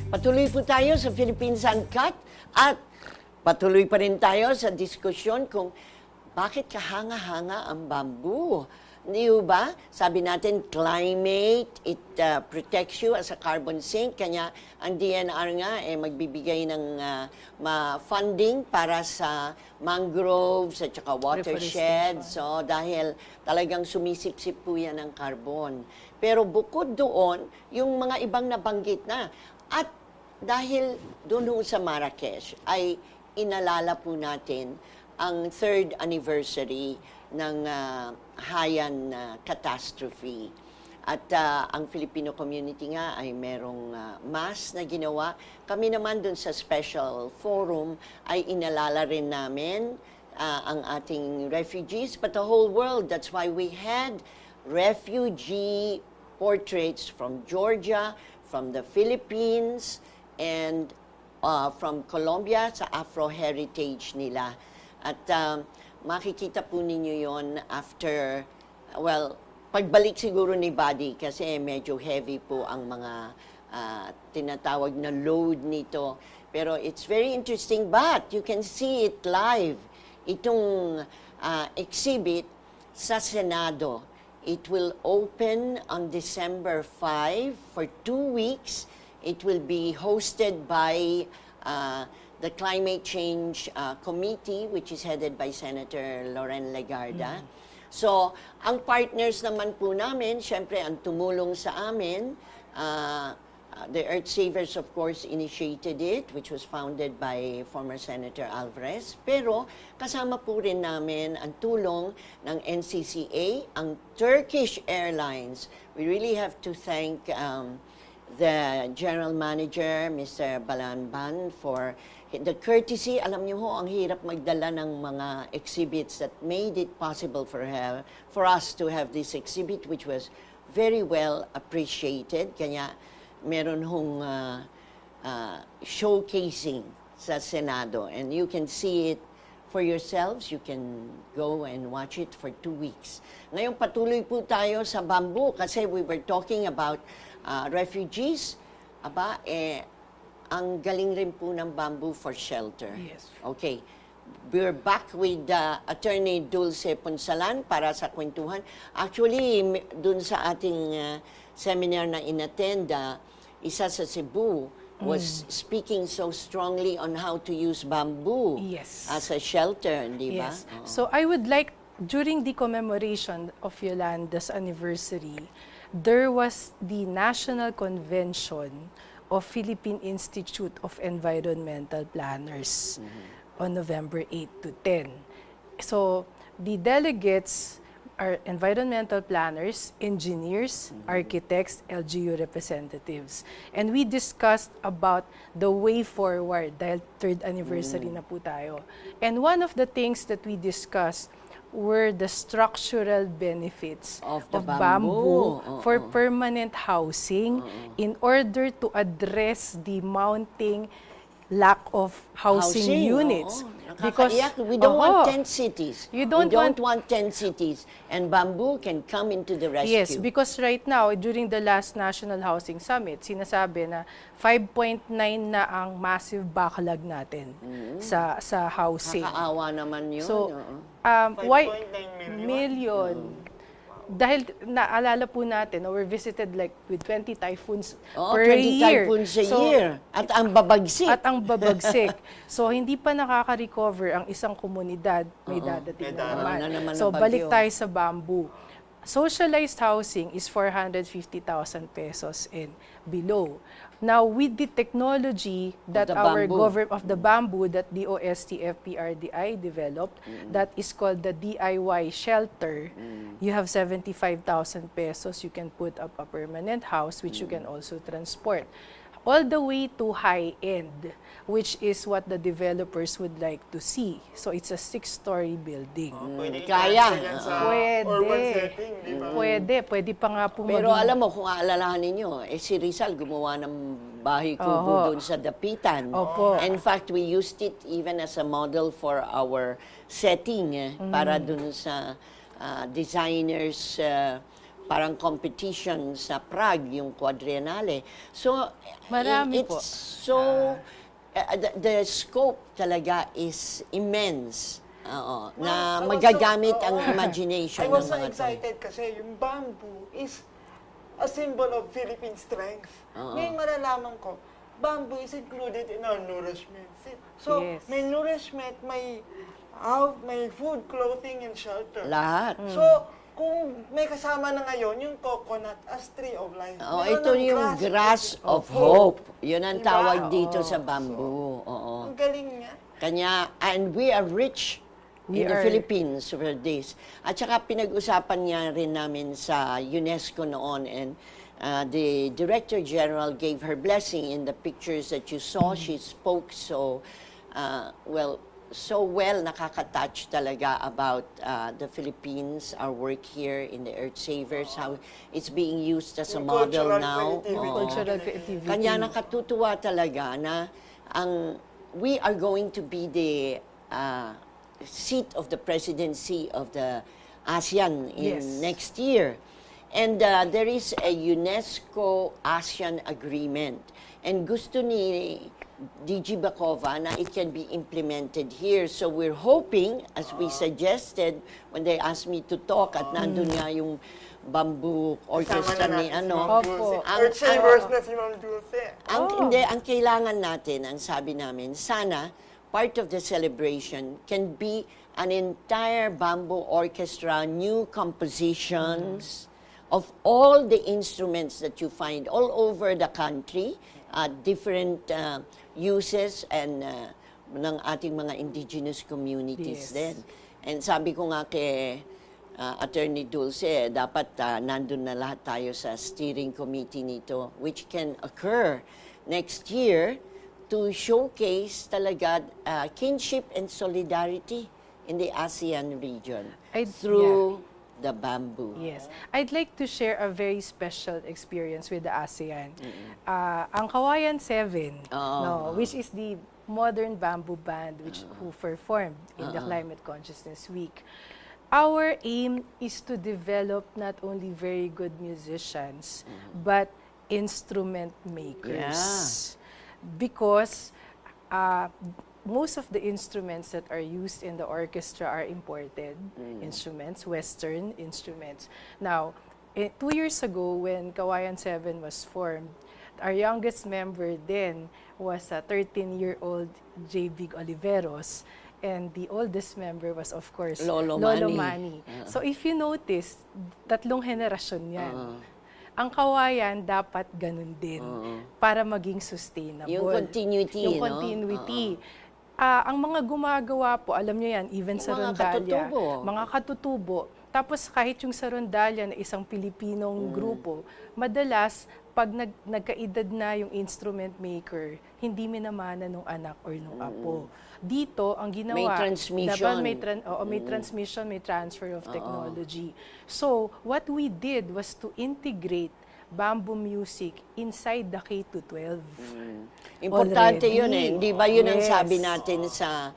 Patuloy po tayo sa Philippines Uncut at patuloy pa rin tayo sa diskusyon kung bakit kahanga-hanga ang bamboo. Di ba? Sabi natin, climate, it protects you as a carbon sink. Kanya ang DNR nga magbibigay ng funding para sa mangroves at saka watershed. So dahil talagang sumisipsip po yan ng carbon. Pero bukod doon, yung mga ibang nabanggit na. At dahil doon sa Marrakesh ay inalala po natin ang 3rd anniversary ng Haiyan catastrophe. At ang Filipino community nga ay merong mass na ginawa. Kami naman dun sa special forum ay inalala rin namin ang ating refugees, but the whole world. That's why we had refugee portraits from Georgia, from the Philippines, and from Colombia sa Afro-heritage nila. At makikita po ninyo yon after, well, pagbalik siguro ni Buddy kasi medyo heavy po ang mga tinatawag na load nito. Pero it's very interesting, but you can see it live. Itong exhibit sa Senado. It will open on December 5 for 2 weeks. It will be hosted by the Climate Change Committee, which is headed by Senator Loren Legarda. So, ang partners naman po namin, syempre, ang tumulong sa amin, the Earth Savers, of course, initiated it, which was founded by former Senator Alvarez. Pero, kasama po rin namin ang tulong ng NCCA, ang Turkish Airlines. We really have to thank the General Manager, Mr. Balanban, for the courtesy. Alam niyo ho, ang hirap magdala ng mga exhibits that made it possible for us to have this exhibit, which was very well appreciated. Kaya meron hong showcasing sa Senado. And you can see it for yourselves. You can go and watch it for 2 weeks. Ngayon, patuloy po tayo sa bamboo kasi we were talking about refugees. Aba, ang galing rin po ng bamboo for shelter. Yes. Okay. We're back with Attorney Dulce Ponsalan para sa kwentuhan. Actually, dun sa ating seminar na inattend, isa sa Cebu was speaking so strongly on how to use bamboo as a shelter, di ba? Yes. So I would like, during the commemoration of Yolanda's anniversary, there was the National Convention of Philippine Institute of Environmental Planners on November 8 to 10. So the delegates are environmental planners, engineers, architects, LGU representatives. And we discussed about the way forward dahil 3rd anniversary na po tayo. And one of the things that we discussed were the structural benefits of bamboo for permanent housing in order to address the mounting lack of housing units. Because we don't want 10 cities. We don't want 10 cities. And bamboo can come into the rescue. Yes, because right now, during the last National Housing Summit, sinasabi na 5.9 na ang massive backlog natin sa housing. Nakakaawa naman yun. So, 5.9 million. Dahil naalala po natin, we visited like with 20 typhoons per 20 year. typhoons a year. At ang babagsik. At ang babagsik. So, hindi pa nakaka-recover ang isang komunidad, may dadating na naman. So, balik tayo sa bamboo. Socialized housing is 450,000 pesos and below. Now, with the technology that our government of the bamboo that DOST-FPRDI developed, that is called the DIY shelter, you have 75,000 pesos. You can put up a permanent house, which you can also transport. All the way to high-end, which is what the developers would like to see. So, it's a 6-story building. Kaya. Pwede pa nga po Pero alam mo, kung aalalahanin nyo, si Rizal gumawa ng bahay kubo doon sa Dapitan. In fact, we used it even as a model for our setting para doon sa designers parang competition sa Prague, yung quadriennale. So, Marami it's po. so, the scope talaga is immense. Oo, na magagamit ang imagination I ng was so mga excited kasi yung bamboo is a symbol of Philippine strength. Ngayon malalaman ko, bamboo is included in our nourishment. So, Yes. may nourishment, may food, clothing, and shelter. Lahat. So, kung may kasama na ngayon, yung coconut as tree of life. Oh, Meron ito ng yung grass of hope. Yun ang Diba? tawag dito sa bamboo. Oo. Ang galing niya. Kanya, and we are rich We in the are. Philippines for this. At saka pinag-usapan niya rin namin sa UNESCO noon, and the Director General gave her blessing in the pictures that you saw. She spoke so well, nakaka-touch talaga about the Philippines, our work here in the Earth Savers, how it's being used as a Yung model cultural now. creativity. Oo. Cultural creativity. Kanya nakatutuwa talaga na we are going to be the seat of the presidency of the ASEAN in Yes. next year. And there is a UNESCO ASEAN agreement. And gusto ni DG Bacova na it can be implemented here. So we're hoping, as we suggested when they asked me to talk, at nandun nga yung bamboo orchestra ni ano. Opo. Earth Savers na si Ma'am Dulce. Hindi, ang kailangan natin, ang sabi namin, sana part of the celebration can be an entire bamboo orchestra, new compositions of all the instruments that you find all over the country, different uses and ng ating mga indigenous communities Yes. din. And sabi ko nga kay Attorney Dulce, dapat nandun na lahat tayo sa steering committee nito, which can occur next year to showcase talaga kinship and solidarity in the ASEAN region through the bamboo. Yes. I'd like to share a very special experience with the ASEAN. Ang Kawayan 7, which is the modern bamboo band who performed in the Climate Consciousness Week. Our aim is to develop not only very good musicians, but instrument makers. Because most of the instruments that are used in the orchestra are imported instruments, Western instruments. Now, 2 years ago, when Kawayan 7 was formed, our youngest member then was a 13-year-old J. Big Oliveros. And the oldest member was, of course, Lolo Manny. So if you notice, 3 henerasyon yan. Ang Kawayan dapat ganun din para maging sustainable. Yung continuity, Yung no? continuity. Ang mga gumagawa po, alam nyo yan, even Yung sa mga rondalya, katutubo. mga katutubo. Tapos kahit yung sa rondalya na isang Pilipinong grupo, madalas pag nagkaedad na yung instrument maker, hindi minamana nung anak or nung apo. Dito, ang ginawa, May transmission. dapat may transmission, may transfer of technology. So, what we did was to integrate bamboo music inside the K-12. Importante Already. yun eh. Di ba yun ang Yes. sabi natin sa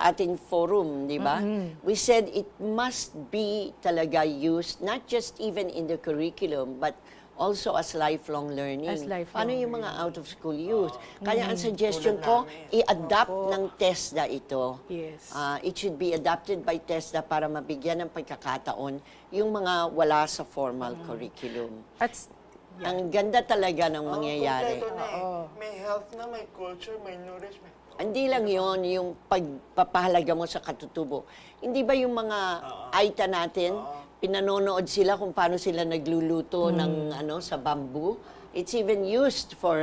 ating forum, di ba? We said it must be talaga used, not just even in the curriculum, but also as lifelong learning. As lifelong Paano yung mga out-of-school youth? Kaya ang suggestion ko, i-adapt ng TESDA ito. Yes. It should be adapted by TESDA para mabigyan ng pagkakataon yung mga wala sa formal curriculum. At Ang ganda talaga ng mangyayari. Kompleto na eh. May health na, may culture, may nourishment. Hindi lang yon yung pagpapahalaga mo sa katutubo. Hindi ba yung mga Aita natin, pinanonood sila kung paano sila nagluluto ng sa bamboo? It's even used for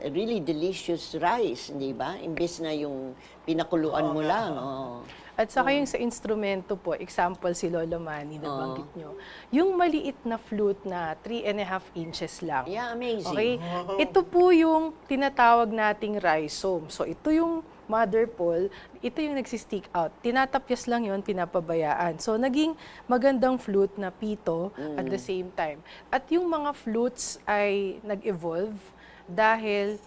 really delicious rice, hindi ba? Imbes na yung pinakuluan mo lang. At saka yung sa instrumento po, example si Lolo Manny na banggit nyo, yung maliit na flute na 3.5 inches lang. Yeah, amazing. Okay? Ito po yung tinatawag nating rhizome. So ito yung mother pole, ito yung nagsistick out. Tinatapyas lang yon, pinapabayaan. So naging magandang flute na pito at the same time. At yung mga flutes ay nag-evolve dahil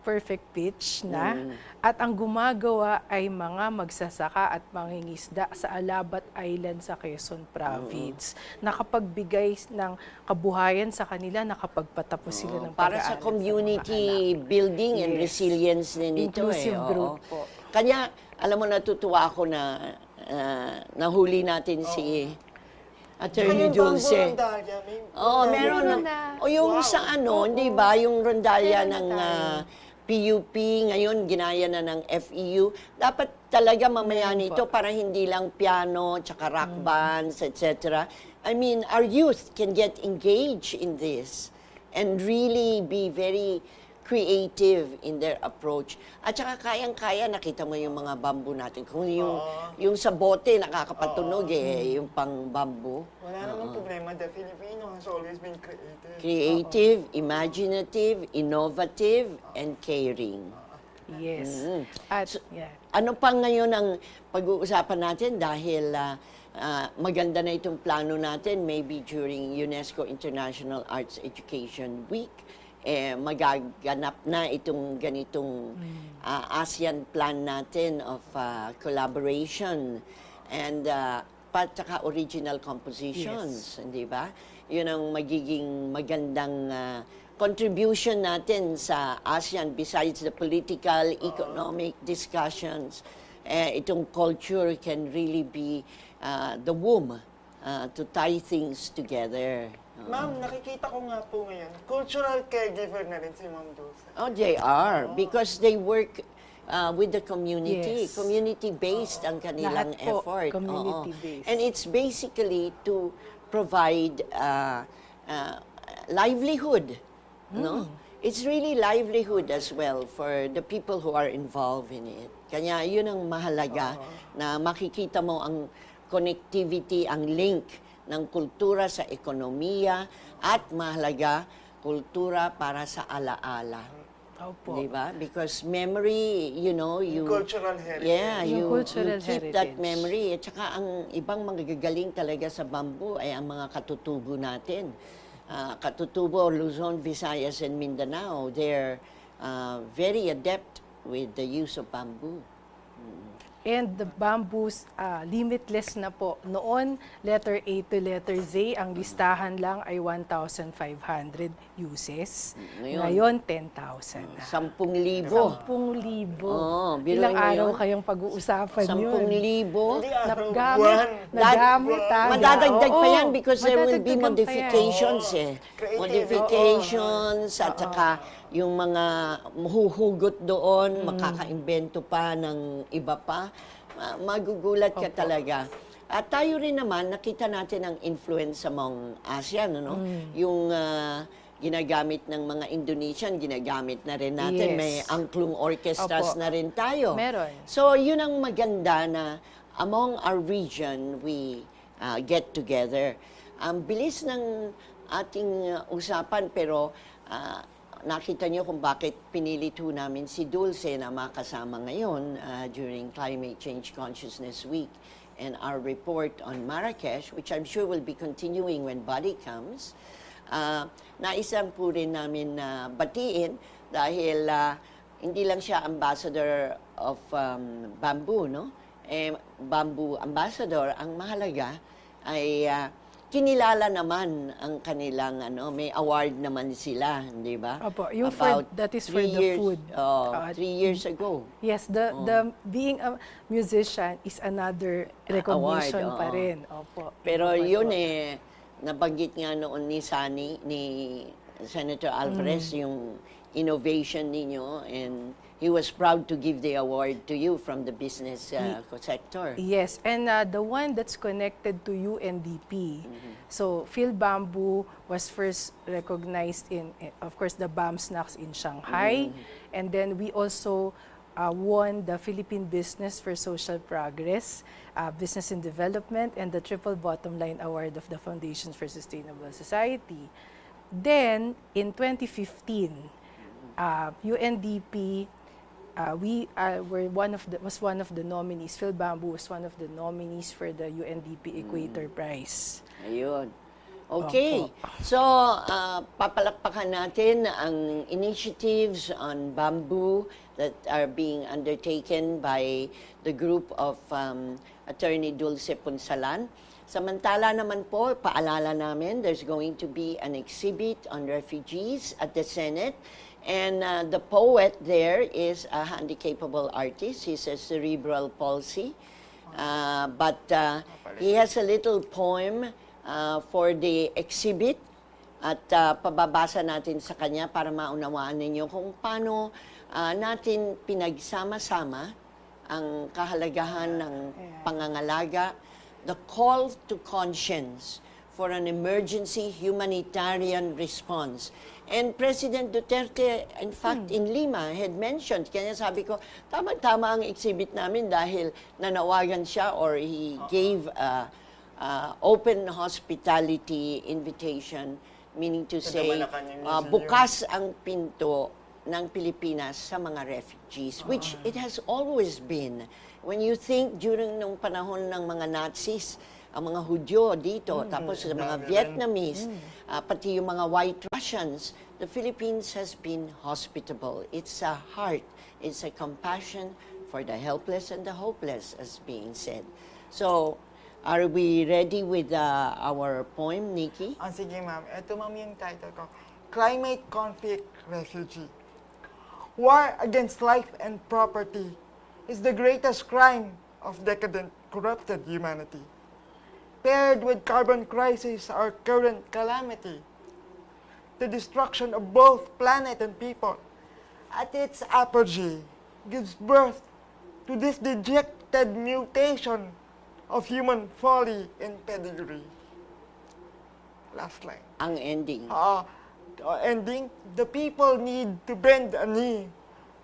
perfect pitch na at ang gumagawa ay mga magsasaka at mangingisda sa Alabat Island sa Quezon Province. Nakapagbigay ng kabuhayan sa kanila, nakapagpatapos sila ng para sa pag-aaral community mga anak. building and Yes. resilience din ito. Inclusive group po. Kanya, alam mo, natutuwa ako na nahuli natin si Attorney Dulce. Meron na. O yung sa hindi ba, yung rondalya ng PUP, ngayon ginaya na ng FEU. Dapat talaga mamaya nito para hindi lang piano, tsaka rock bands, etc. I mean, our youth can get engaged in this and really be very creative in their approach. At saka kayang-kaya, nakita mo yung mga bamboo natin. Kung yung sa bote, nakakapatunog yung pang bamboo. Wala namang problema. The Filipino has always been creative. Creative, imaginative, innovative, and caring. Yes. At, Ano pa ngayon ang pag-uusapan natin dahil maganda na itong plano natin, maybe during UNESCO International Arts Education Week, magaganap na itong ganitong ASEAN plan natin of collaboration and saka original compositions, hindi ba? Yun ang magiging magandang contribution natin sa ASEAN besides the political, economic discussions. Itong culture can really be the womb to tie things together. Ma'am, nakikita ko nga po ngayon, cultural caregiver na rin si Ma'am Dulce. Oh, they are. Because they work with the community. Yes. Community-based ang kanilang Lahat po, effort. community-based. And it's basically to provide livelihood. No? It's really livelihood as well for the people who are involved in it. Kanya yun ang mahalaga na makikita mo ang connectivity, ang link ng kultura sa ekonomiya at mahalaga kultura para sa alaala. Opo. Diba? Because memory, you Cultural heritage. Yeah, you cultural keep that heritage. memory. At saka ang ibang magagaling talaga sa bamboo ay ang mga katutubo natin. Katutubo, Luzon, Visayas, and Mindanao, they're very adept with the use of bamboo. And the bamboos, limitless na po. Noon, letter A to letter Z, ang listahan lang ay 1,500 uses. Ngayon 10,000 na. 10,000. 10,000. biruin Ilang mo araw yun. kayong pag-uusapan yun? 10,000. Hindi araw, buwan. Nagamit Madadagdag pa yan because there will be madadagdagan pa yan. modifications Creative. Modifications at saka yung mga huhugot doon, makakaimbento pa ng iba pa. Magugulat ka talaga. At tayo rin naman, nakita natin ang influence among ASEAN, ano? Yung ginagamit ng mga Indonesian, ginagamit na rin natin. Yes. May angklung orchestras Opo. na rin tayo. Meron. So, yun ang maganda na among our region, we get together. Ang bilis ng ating usapan, pero nakita niyo kung bakit pinilito namin si Dulce na makasama ngayon during Climate Change Consciousness Week and our report on Marrakesh, which I'm sure will be continuing when Bali comes. Naisang po rin namin na batiin dahil hindi lang siya ambassador of bamboo, no? Bamboo ambassador, ang mahalaga ay kinilala naman ang kanilang may award naman sila, hindi ba? Opo, yung that is for 3 the years, food. 3 years ago. Yes, the being a musician is another recognition Award, pa rin. Opo. Pero yun nabanggit nga noon ni Senator Alvarez yung innovation ninyo, and he was proud to give the award to you from the business sector. Yes, and the one that's connected to UNDP. So, Phil Bamboo was first recognized in, of course, the BAM Snacks in Shanghai. And then we also won the Philippine Business for Social Progress, Business and Development, and the Triple Bottom Line Award of the Foundations for Sustainable Society. Then, in 2015, UNDP was one of the nominees. Phil Bamboo was one of the nominees for the UNDP Equator Prize. Ayun. Okay. So, papalakpakan natin ang initiatives on bamboo that are being undertaken by the group of Attorney Dulce Punsalan. Samantala naman po, paalala namin, there's going to be an exhibit on refugees at the Senate. And the poet there is a handicapable artist. He has cerebral palsy. But he has a little poem for the exhibit at pababasa natin sa kanya para maunawaan ninyo kung paano natin pinagsama-sama ang kahalagahan ng pangangalaga, the call to conscience for an emergency humanitarian response. And President Duterte, in fact, in Lima, had mentioned, kaya sabi ko, tama-tama ang exhibit namin dahil nanawagan siya or he gave open hospitality invitation, meaning to say, bukas ang pinto ng Pilipinas sa mga refugees, which it has always been. When you think during nung panahon ng mga Nazis, ang mga Hudyo dito, tapos sa mga Vietnamese, pati yung mga White Russians, the Philippines has been hospitable. It's a heart, it's a compassion for the helpless and the hopeless, as being said. So, are we ready with our poem, Nikki? Sige ma'am, ito ma'am yung title ko, Climate Conflict Refugee. War against life and property is the greatest crime of decadent, corrupted humanity. Paired with carbon crisis, our current calamity, the destruction of both planet and people, at its apogee, gives birth to this dejected mutation of human folly and pedigree. Last line. Ang ending. Ending, the people need to bend a knee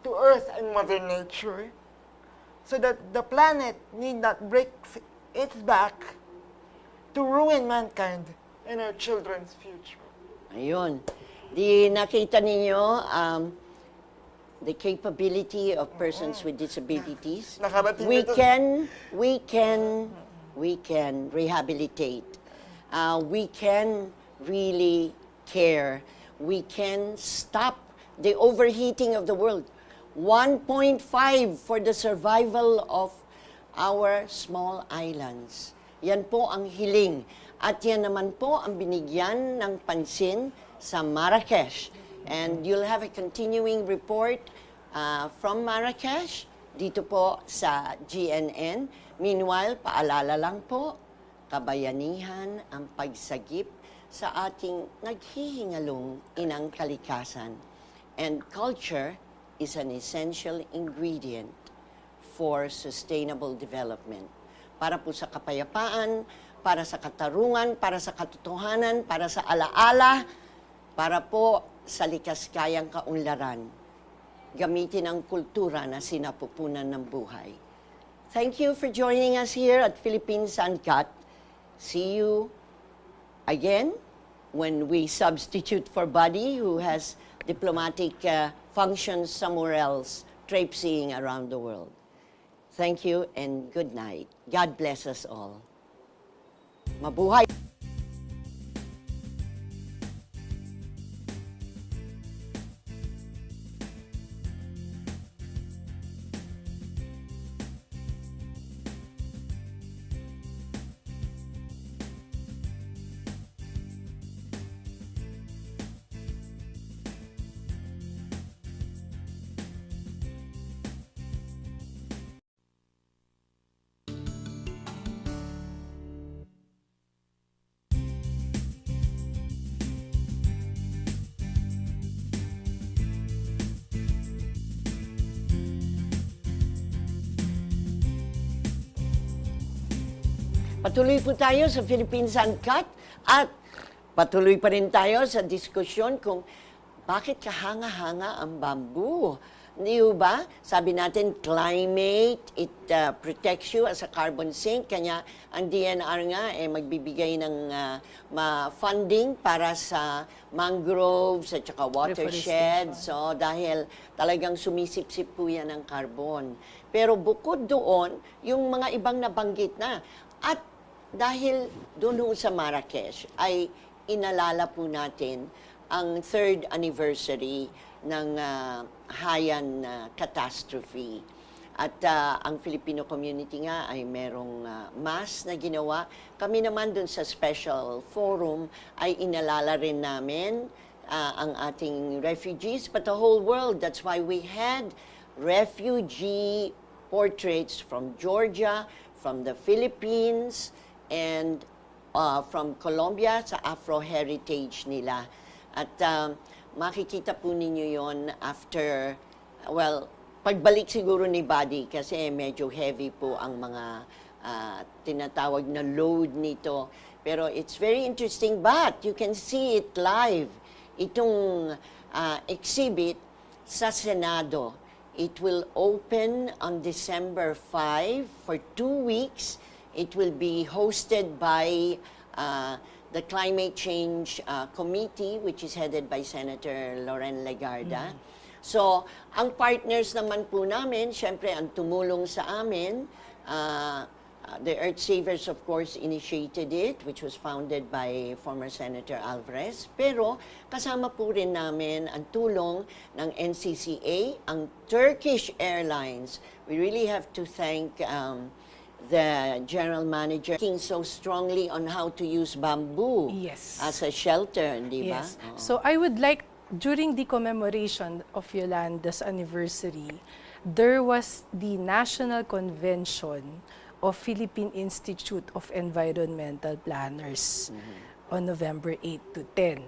to Earth and Mother Nature so that the planet need not break its back to ruin mankind and our children's future. Ayun. Di nakita ninyo the capability of persons with disabilities. We can rehabilitate. We can really care. We can stop the overheating of the world. 1.5 for the survival of our small islands. Yan po ang hiling. At yan naman po ang binigyan ng pansin sa Marrakesh. And you'll have a continuing report from Marrakesh dito po sa GNN. Meanwhile, paalala lang po, kabayanihan ang pagsagip sa ating naghihingalong inang kalikasan. And culture is an essential ingredient for sustainable development. Para po sa kapayapaan, para sa katarungan, para sa katotohanan, para sa alaala, para po sa likaskayang kaunlaran. Gamitin ang kultura na sinapupunan ng buhay. Thank you for joining us here at Philippines Uncut. See you again when we substitute for Buddy, who has diplomatic functions somewhere else, traipsing around the world. Thank you and good night. God bless us all. Mabuhay! Patuloy po tayo sa Philippines Uncut at patuloy pa rin tayo sa diskusyon kung bakit kahanga-hanga ang bamboo. Di ba? Sabi natin, climate, it protects you as a carbon sink. Kanya ang DNR nga magbibigay ng funding para sa mangroves at saka watershed. So dahil talagang sumisip-sip po yan ng carbon. Pero bukod doon, yung mga ibang nabanggit na. At dahil doon sa Marrakesh ay inalala po natin ang 3rd anniversary ng Haiyan catastrophe. At ang Filipino community nga ay merong mass na ginawa. Kami naman dun sa special forum ay inalala rin namin ang ating refugees, but the whole world. That's why we had refugee portraits from Georgia, from the Philippines, and from Colombia sa Afro-heritage nila. At makikita po ninyo yon after, well, pagbalik siguro ni Buddy kasi medyo heavy po ang mga tinatawag na load nito. Pero it's very interesting, but you can see it live. Itong exhibit sa Senado. It will open on December 5 for 2 weeks. It will be hosted by the Climate Change Committee, which is headed by Senator Loren Legarda. So, ang partners naman po namin, syempre, ang tumulong sa amin, the Earth Savers, of course, initiated it, which was founded by former Senator Alvarez. Pero kasama po rin namin ang tulong ng NCCA, ang Turkish Airlines. We really have to thank the general manager working so strongly on how to use bamboo as a shelter, di ba? Yes. So I would like, during the commemoration of Yolanda's anniversary, there was the National Convention of Philippine Institute of Environmental Planners on November 8 to 10.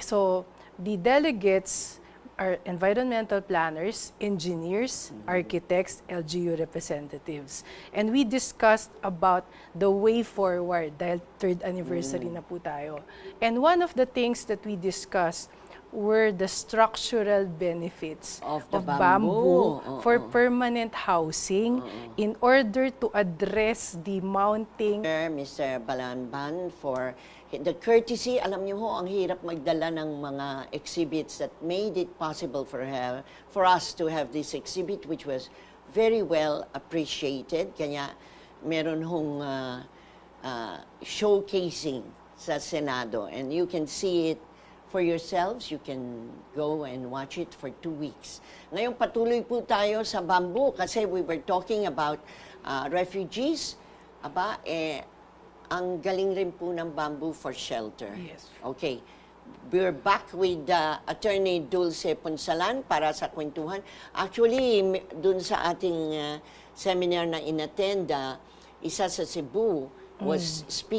So the delegates are environmental planners, engineers, architects, LGU representatives. And we discussed about the way forward dahil 3rd anniversary na po tayo. And one of the things that we discussed were the structural benefits of bamboo for permanent housing in order to address the mounting. Mr. Balanban, for the courtesy. Alam niyo ho, ang hirap magdala ng mga exhibits that made it possible for us to have this exhibit, which was very well appreciated. Kaya meron hong showcasing sa Senado, and you can see it for yourselves. You can go and watch it for 2 weeks. Ngayon, patuloy po tayo sa bamboo kasi we were talking about refugees. Aba, ang galing rin po ng bamboo for shelter. Yes. Okay. We're back with Attorney Dulce Ponsalan para sa kwentuhan. Actually, dun sa ating seminar na inattend, isa sa Cebu was speaking